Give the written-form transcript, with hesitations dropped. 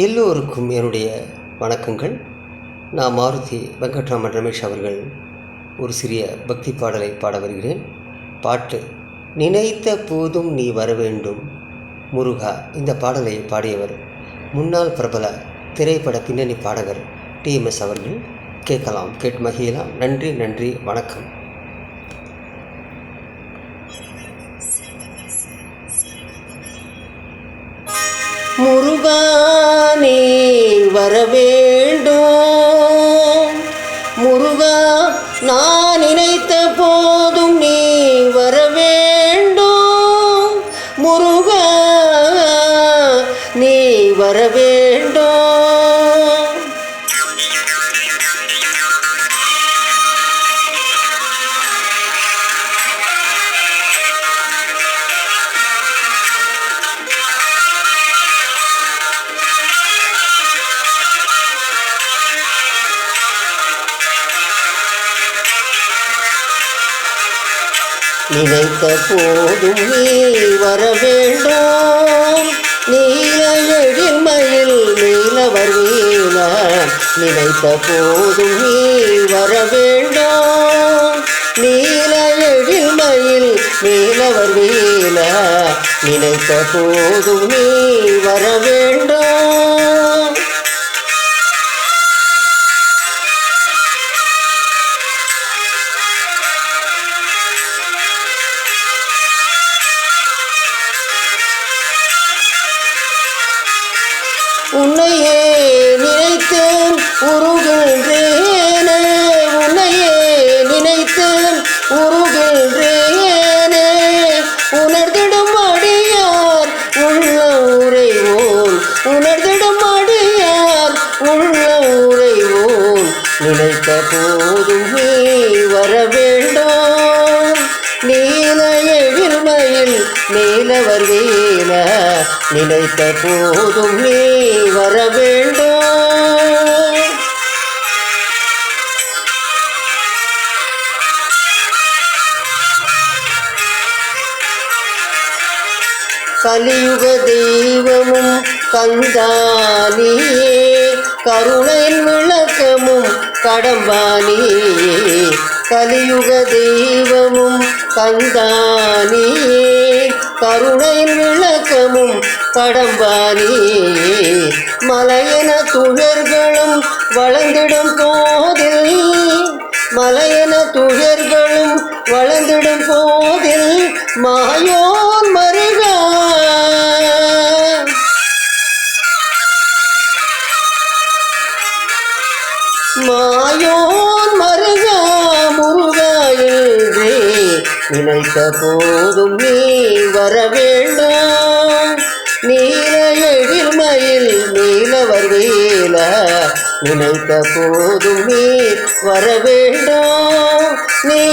எல்லோருக்கும் என்னுடைய வணக்கங்கள். நான் மாருதி வெங்கட்ராமன் ரமேஷ் அவர்கள் ஒரு சிறிய பக்தி பாடலை பாட வருகிறேன். பாட்டு நினைத்த போதும் நீ வரவேண்டும் முருகா. இந்த பாடலை பாடியவர் முன்னாள் பிரபல திரைப்பட பின்னணி பாடகர் TMS அவர்கள். கேட்கலாம், கேட்டு மகிழலாம். நன்றி நன்றி, வணக்கம். முருகா நீ வரவேண்டும், முருகா நான் நினைத்த போதும் நீ வரவேண்டும், முருகா நீ வரவேண்டும். நினைத்த போதும் நீ வரவேண்டும், நீல எழில்மயில் நீலவர் வீண. நினைத்த போதும் நீ வரவேண்டும், நீல எழில்மயில் நீலவர் வீண. நினைத்த போதும் நீ வரவேண்டும். உன்னையே நினைத்தேன் உருகின்றேனே, உன்னையே நினைத்தேன் உருகின்றேனே. உணர்ந்திடும் அடியார் உள்ள உறைவோன், உணர்ந்திடும் அடியார் உள்ள உறைவோன். நினைத்த போதும் நீ வரவேண்டும், நீல எழில்மயில் நீலவர் வீண. நினைத்த போதும் நீ வரவேண்டும். கலியுக தெய்வமும் கந்தானியே, கருணையின் விளக்கமும் கடம்பானியே. கலியுக தெய்வமும் கந்தானியே, கருணையின் விளக்கமும் கடம்பானியே. மலையென துயர்களும் வளர்ந்திடும் போதில், மலையென துயர்களும் வளர்ந்திடும் போதில் மாயோன் மருகா, மாயோன் மருகா முருகா என்றே. நினைத்த போதும் நீ வரவேண்டும், நீல எழில்மயில் நீலவர் வீண. நினைத்த போதும் நீ வரவேண்டும், நீல